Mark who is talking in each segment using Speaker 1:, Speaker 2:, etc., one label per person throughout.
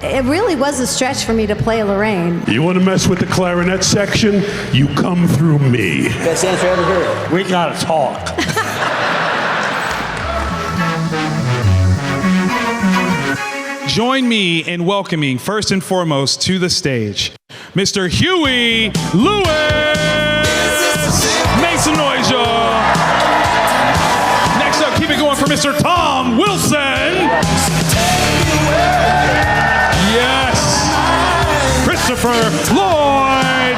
Speaker 1: It really was a stretch for me to play Lorraine.
Speaker 2: You want to mess with the clarinet section? You come through me.
Speaker 3: Best answer I ever heard.
Speaker 4: We gotta talk.
Speaker 5: Join me in welcoming, first and foremost, to the stage, Mr. Huey Lewis! Make some noise, y'all! Next up, keep it going for Mr. Tom Wilson! Yes! Christopher Lloyd!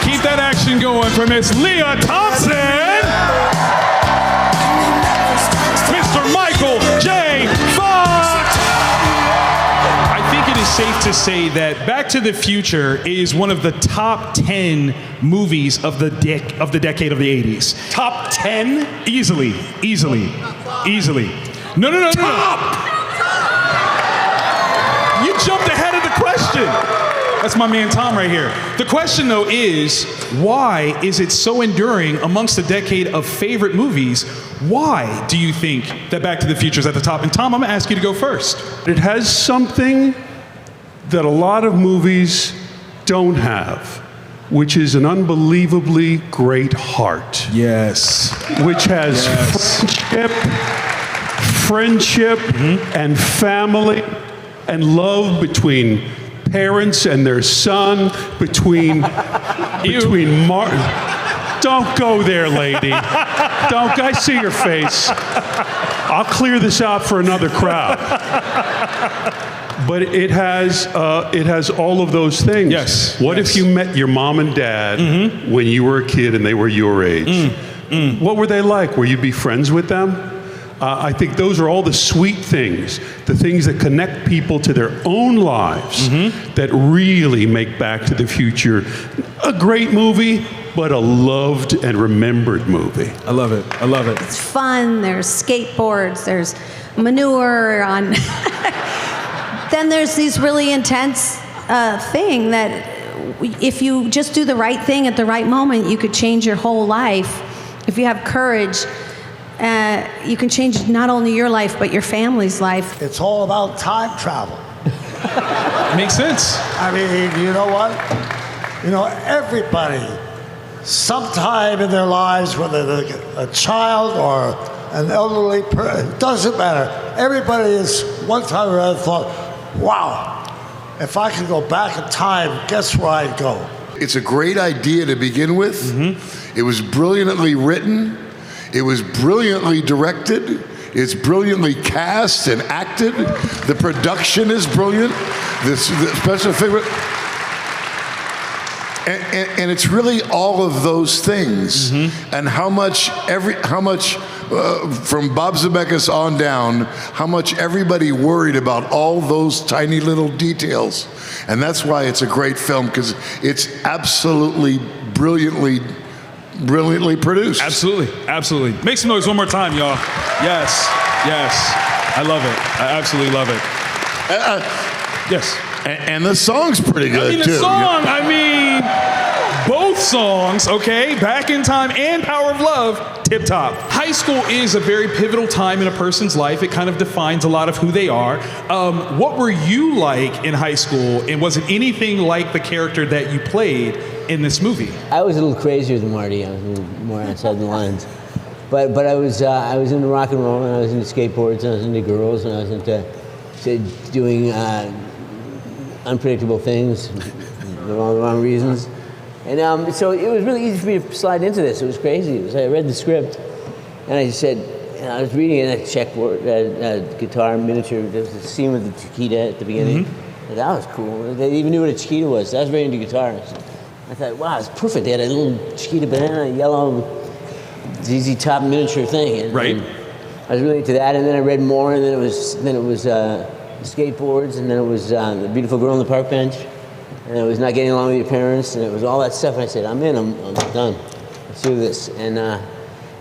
Speaker 5: Keep that action going for Miss Lea Thompson! Safe to say that Back to the Future is one of the top 10 movies of the decade of the 80s. Top 10? Easily. No. You jumped ahead of the question. That's my man Tom right here. The question though is, why is it so enduring amongst a decade of favorite movies? Why do you think that Back to the Future is at the top? And Tom, I'm gonna ask you to go first.
Speaker 2: It has something that a lot of movies don't have, which is an unbelievably great heart.
Speaker 5: Yes.
Speaker 2: Which has friendship and family and love between parents and their son, between Martin. Don't go there, lady. Don't. I see your face. I'll clear this out for another crowd. But it has all of those things.
Speaker 5: Yes.
Speaker 2: What if you met your mom and dad when you were a kid and they were your age? What were they like? Were you be friends with them? I think those are all the sweet things, the things that connect people to their own lives that really make Back to the Future a great movie, but a loved and remembered movie.
Speaker 5: I love it.
Speaker 1: It's fun, there's skateboards, there's manure on... Then there's these really intense thing that if you just do the right thing at the right moment, you could change your whole life. If you have courage, you can change not only your life, but your family's life.
Speaker 4: It's all about time travel.
Speaker 5: Makes sense.
Speaker 4: I mean, you know what? You know, everybody, sometime in their lives, whether they're a child or an elderly person, it doesn't matter. Everybody is one time or other thought, wow, if I could go back in time, guess where I'd go?
Speaker 6: It's a great idea to begin with. It was brilliantly written. It was brilliantly directed. It's brilliantly cast and acted. The production is brilliant. The special effect. And it's really all of those things, and how much from Bob Zemeckis on down, how much everybody worried about all those tiny little details, and that's why it's a great film, because it's absolutely brilliantly produced.
Speaker 5: Absolutely. Make some noise one more time, y'all. Yes. I love it. I absolutely love it. Yes.
Speaker 6: And the song's pretty good, too.
Speaker 5: Both songs, okay? Back in Time and Power of Love, tip top. High school is a very pivotal time in a person's life. It kind of defines a lot of who they are. What were you like in high school, and was it anything like the character that you played in this movie?
Speaker 3: I was a little crazier than Marty. I was a little more outside the lines. But I was into rock and roll, and I was into skateboards, and I was into girls, and I was into doing unpredictable things for all the wrong reasons. And so it was really easy for me to slide into this. It was crazy. I read the script, and I said, and I was reading it at a checkboard, guitar miniature. There was a scene with the chiquita at the beginning. And that was cool. They even knew what a chiquita was. I was very into guitars. I thought, wow, it's perfect. They had a little chiquita banana, yellow ZZ Top miniature thing. And I was really into that, and then I read more, and then it was skateboards, and then it was the beautiful girl on the park bench. And it was not getting along with your parents, and it was all that stuff. And I said, I'm in, I'm done. Let's do this. And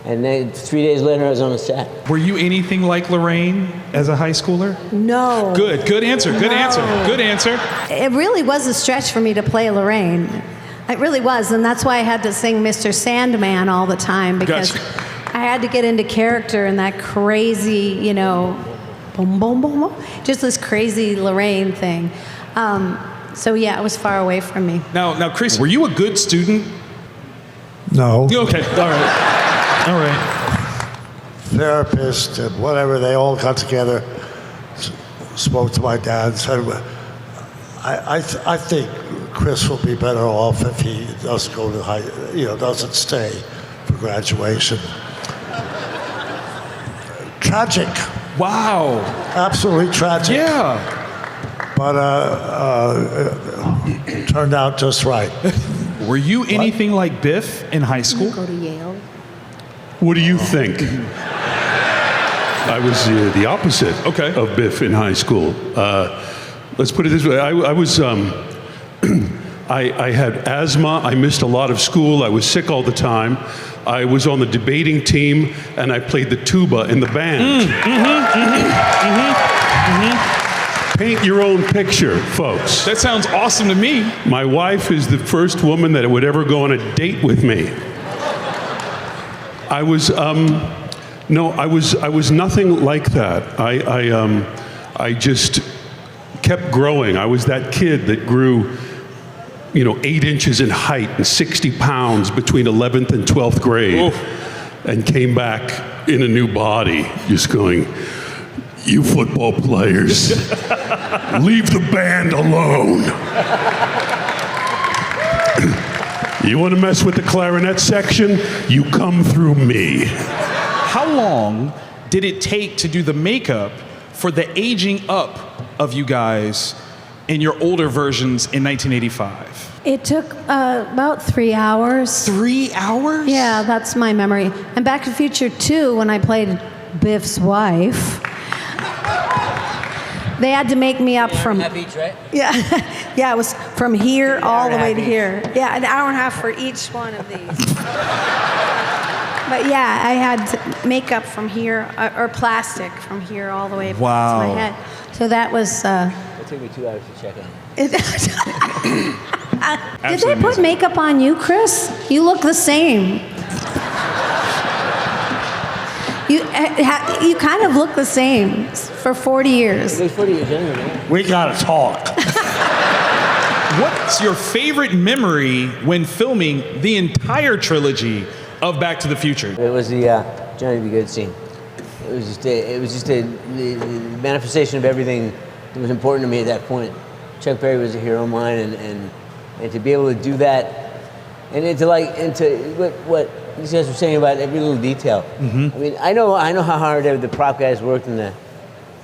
Speaker 3: then 3 days later, I was on the set.
Speaker 5: Were you anything like Lorraine as a high schooler?
Speaker 1: No.
Speaker 5: Good answer.
Speaker 1: It really was a stretch for me to play Lorraine. It really was, and that's why I had to sing Mr. Sandman all the time, because I had to get into character in that crazy, boom, boom, boom, boom. Just this crazy Lorraine thing. So yeah, it was far away from me.
Speaker 5: Now, Chris, were you a good student?
Speaker 4: No.
Speaker 5: Okay, all right.
Speaker 4: Therapist and whatever, they all got together, spoke to my dad, and said, I think Chris will be better off if he doesn't go to doesn't stay for graduation. Tragic.
Speaker 5: Wow.
Speaker 4: Absolutely tragic.
Speaker 5: Yeah.
Speaker 4: But it turned out just right.
Speaker 5: Were you anything like Biff in high school?
Speaker 1: Go to Yale.
Speaker 2: What do you think? I was the opposite of Biff in high school. Let's put it this way. I was, I had asthma. I missed a lot of school. I was sick all the time. I was on the debating team, and I played the tuba in the band. Paint your own picture, folks.
Speaker 5: That sounds awesome to me.
Speaker 2: My wife is the first woman that would ever go on a date with me. I was nothing like that. I just kept growing. I was that kid that grew, 8 inches in height and 60 pounds between 11th and 12th grade, and came back in a new body, just going, "You football players, leave the band alone. You want to mess with the clarinet section? You come through me."
Speaker 5: How long did it take to do the makeup for the aging up of you guys in your older versions in 1985?
Speaker 1: It took about 3 hours.
Speaker 5: 3 hours?
Speaker 1: Yeah, that's my memory. And Back to the Future 2, when I played Biff's wife, they had to make me up from...
Speaker 3: Half each, right?
Speaker 1: Yeah, yeah, it was from here all the way to here. Yeah, an hour and a half for each one of these. But yeah, I had makeup from here, or plastic from here all the way to my head. So that was...
Speaker 3: It took me 2 hours to check on.
Speaker 1: Did they put makeup on you, Chris? You look the same. You kind of look the same for 40 years.
Speaker 3: It was 40 years younger, man.
Speaker 4: We gotta talk.
Speaker 5: What's your favorite memory when filming the entire trilogy of Back to the Future?
Speaker 3: It was the Johnny Be Good scene. It was just the manifestation of everything that was important to me at that point. Chuck Berry was a hero of mine, and to be able to do that, and what these guys were saying about every little detail. I mean, I know how hard the prop guys worked and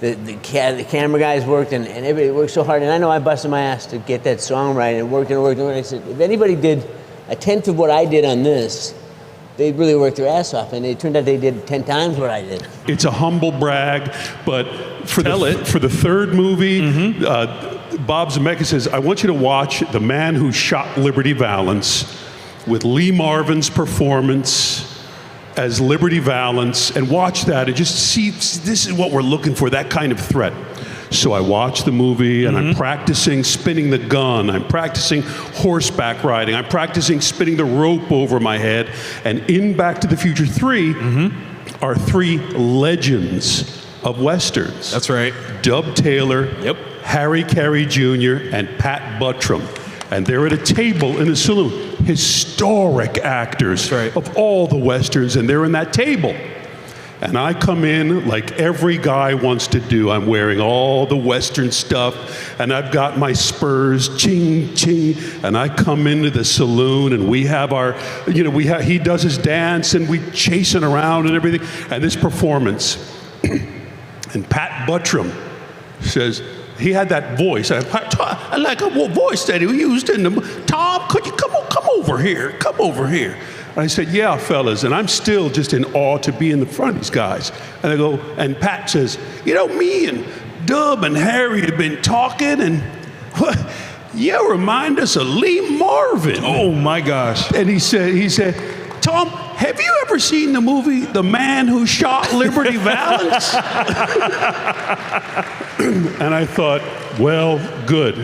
Speaker 3: the camera guys worked and everybody worked so hard. And I know I busted my ass to get that song right and worked and worked and worked. I said, if anybody did a tenth of what I did on this, they really worked their ass off. And it turned out they did 10 times what I did.
Speaker 2: It's a humble brag, but for the third movie, Bob Zemeckis says, I want you to watch The Man Who Shot Liberty Valance with Lee Marvin's performance as Liberty Valance, and watch that and just see, this is what we're looking for, that kind of threat. So I watched the movie and I'm practicing spinning the gun, I'm practicing horseback riding, I'm practicing spinning the rope over my head, and in Back to the Future 3 are 3 legends of Westerns.
Speaker 5: That's right.
Speaker 2: Dub Taylor, Harry Carey Jr., and Pat Buttram. And they're at a table in the saloon. Historic actors of all the Westerns, and they're in that table. And I come in like every guy wants to do. I'm wearing all the Western stuff, and I've got my spurs, ching, ching. And I come into the saloon, and we have our, he does his dance, and we chasing around and everything. And this performance, and Pat Buttram says, he had that voice. I like a voice that he used in the. Tom, could you come over here? Come over here. And I said, yeah, fellas. And I'm still just in awe to be in the front of these guys. And I go, and Pat says, me and Dub and Harry have been talking, and you remind us of Lee Marvin.
Speaker 5: Oh my gosh.
Speaker 2: And he said, Tom, have you ever seen the movie The Man Who Shot Liberty Valance? And I thought, well, good.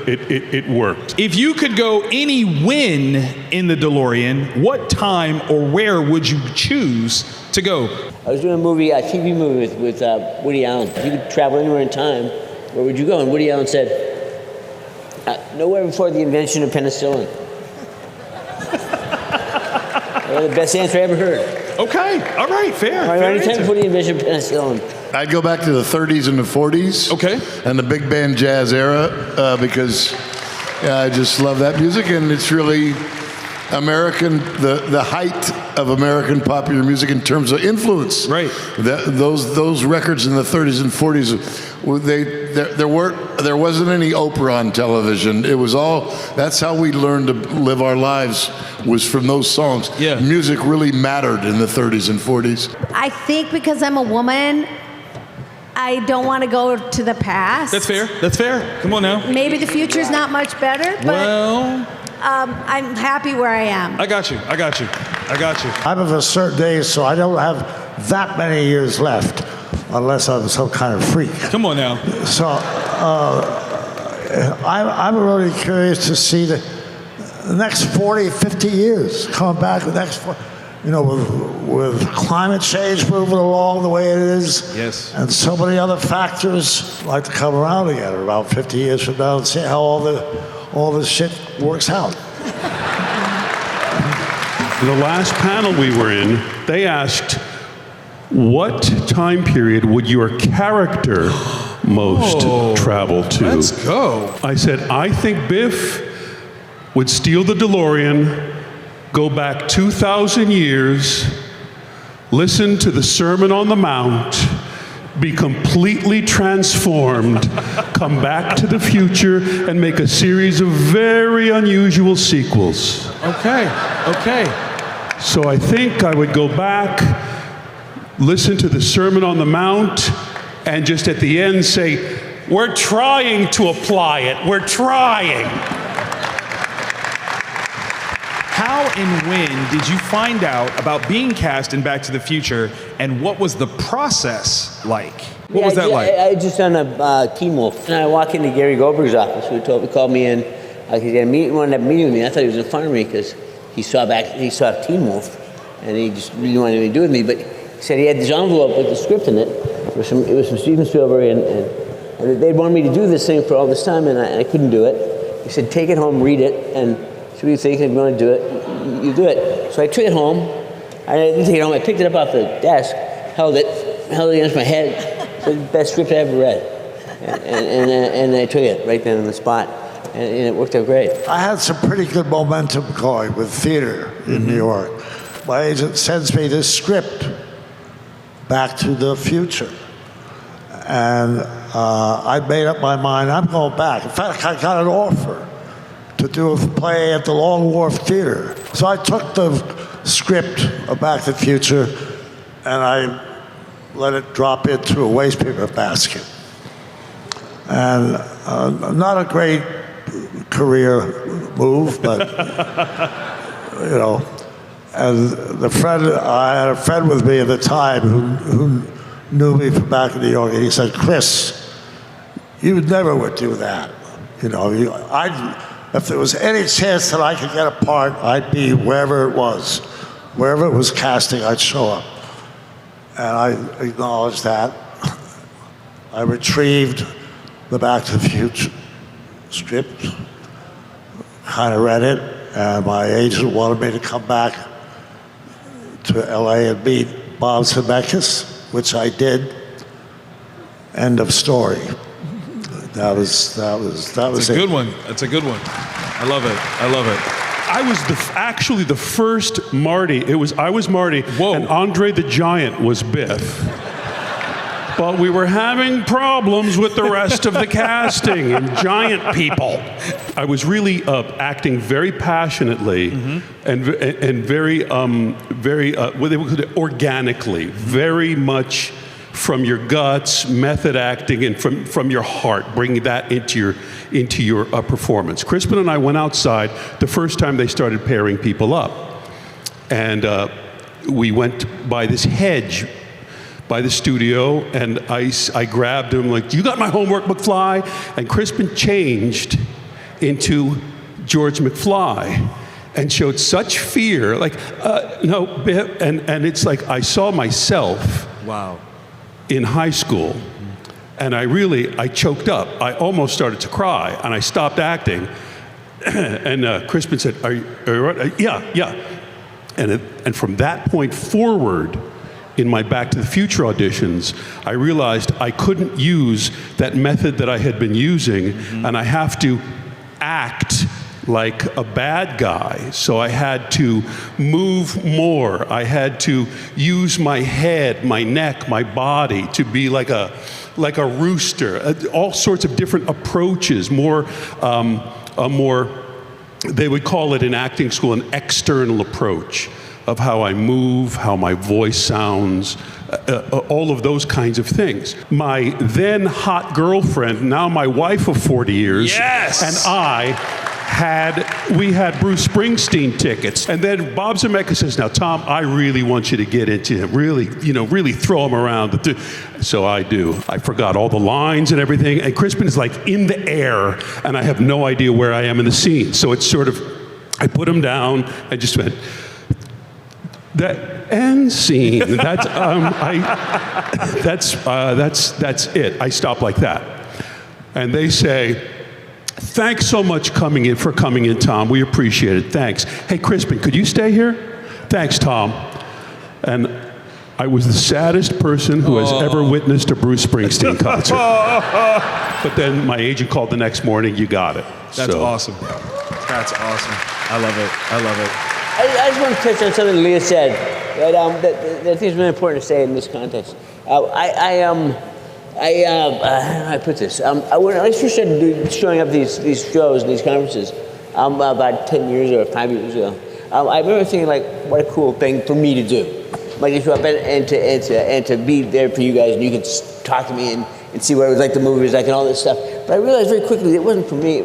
Speaker 2: It worked.
Speaker 5: If you could go any when in the DeLorean, what time or where would you choose to go.
Speaker 3: I was doing a movie, a TV movie with Woody Allen. If you could travel anywhere in time, where would you go? And Woody Allen said, nowhere before the invention of penicillin. The best answer I ever heard.
Speaker 5: Okay, all right, fair.
Speaker 3: Anytime before the invention of penicillin.
Speaker 6: I'd go back to the 30s and the 40s.
Speaker 5: Okay.
Speaker 6: And the big band jazz era because I just love that music, and it's really American, the height of American popular music in terms of influence.
Speaker 5: Right.
Speaker 6: Those records in the 30s and 40s, there wasn't any Oprah on television. It was all, that's how we learned to live our lives, was from those songs.
Speaker 5: Yeah.
Speaker 6: Music really mattered in the 30s and 40s.
Speaker 1: I think because I'm a woman, I don't want to go to the past.
Speaker 5: That's fair. That's fair. Come on now.
Speaker 1: Maybe the future's not much better, but
Speaker 5: Well,
Speaker 1: I'm happy where I am.
Speaker 5: I got you.
Speaker 4: I'm of a certain age, so I don't have that many years left, unless I'm some kind of freak.
Speaker 5: Come on now.
Speaker 4: So I'm really curious to see the next 40, 50 years coming back. The next, with climate change moving along the way it is,
Speaker 5: Yes.
Speaker 4: and so many other factors, I'd like to come around again about 50 years from now and see how all this shit works out.
Speaker 2: The last panel we were in, they asked, what time period would your character most travel to?
Speaker 5: Let's go.
Speaker 2: I said, I think Biff would steal the DeLorean, go back 2,000 years, listen to the Sermon on the Mount, be completely transformed, come back to the future, and make a series of very unusual sequels.
Speaker 5: Okay.
Speaker 2: So I think I would go back, listen to the Sermon on the Mount, and just at the end say, we're trying to apply it. We're trying.
Speaker 5: How and when did you find out about being cast in Back to the Future, and what was the process like? What was that like?
Speaker 3: I just done a Teen Wolf, and I walk into Gary Goldberg's office, who called me in. He wanted to have a meeting with me. I thought he was in front of me because he saw Teen Wolf, and he just really wanted to do with me. But he said he had this envelope with the script in it. It was from Steven Spielberg, and they'd wanted me to do this thing for all this time, and I couldn't do it. He said, take it home, read it, and see what you think. If you want to do it, you do it. So I took it home. I didn't take it home. I picked it up off the desk, held it against my head. It's the best script I ever read. And I took it right then on the spot. And it worked out great.
Speaker 4: I had some pretty good momentum going with theater in New York. My agent sends me this script, Back to the Future. And I made up my mind, I'm going back. In fact, I got an offer to do a play at the Long Wharf Theater. So I took the script of Back to the Future and I let it drop into a waste paper basket. And not a great career move, but and I had a friend with me at the time who knew me from back in New York, and he said, Chris, you never would do that. If there was any chance that I could get a part, I'd be wherever it was casting, I'd show up. And I acknowledged that. I retrieved the Back to the Future script, kind of read it, and my agent wanted me to come back to LA and meet Bob Zemeckis, which I did. End of story. That was
Speaker 5: That's a good one. That's a good one. I love it.
Speaker 2: I was actually the first Marty. I was Marty, and Andre the Giant was Biff. But we were having problems with the rest of the casting and giant people. I was really acting very passionately and very organically, very much from your guts, method acting, and from your heart, bringing that into your performance. Crispin and I went outside the first time they started pairing people up, and we went by this hedge by the studio, and I grabbed him like, you got my homework, McFly? And Crispin changed into George McFly. and showed such fear, like, no, and it's like I saw myself
Speaker 5: Wow.
Speaker 2: in high school, and I choked up. I almost started to cry, and I stopped acting. And Crispin said, "Are you right?" Yeah. And from that point forward, in my Back to the Future auditions, I realized I couldn't use that method that I had been using, and I have to act like a bad guy. So I had to move more. I had to use my head, my neck, my body to be like a rooster. All sorts of different approaches. They would call it in acting school an external approach of how I move, how my voice sounds, all of those kinds of things. My then hot girlfriend, now my wife of 40 years,
Speaker 5: Yes!
Speaker 2: and we had Bruce Springsteen tickets. And then Bob Zemeckis says, "Now, Tom, I really want you to get into him. Really throw him around." So I do. I forgot all the lines and everything. And Crispin is like in the air, and I have no idea where I am in the scene. So it's sort of, I put him down. I just went, that end scene. That's it. I stop like that. And they say, "Thanks so much for coming in, Tom. We appreciate it. Thanks. Hey, Crispin, could you stay here? Thanks, Tom." And I was the saddest person who has ever witnessed a Bruce Springsteen concert. But then my agent called the next morning. "You got it."
Speaker 5: That's awesome. That's awesome. I love it.
Speaker 3: I just want to touch on something Lea said that I think is really important to say in this context. How do I put this? When I first started showing up these shows, these conferences, about 10 years or 5 years ago, I remember thinking, like, what a cool thing for me to do. Like, to show up and to be there for you guys, and you could talk to me and see what it was like, the movie was like, and all this stuff. But I realized very quickly it wasn't for me.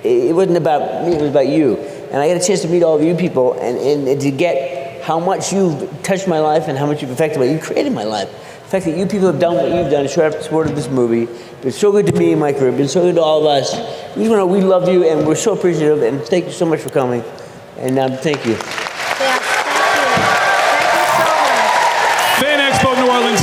Speaker 3: It wasn't about me. It was about you. And I got a chance to meet all of you people and to get how much you've touched my life and how much you've affected you created my life. The fact that you people have done what you've done, showed up in support of this movie, been so good to me in my career, been so good to all of us. We love you, and we're so appreciative, and thank you so much for coming. And thank you.
Speaker 1: Yes, thank you. Thank you so much.
Speaker 5: FAN EXPO New Orleans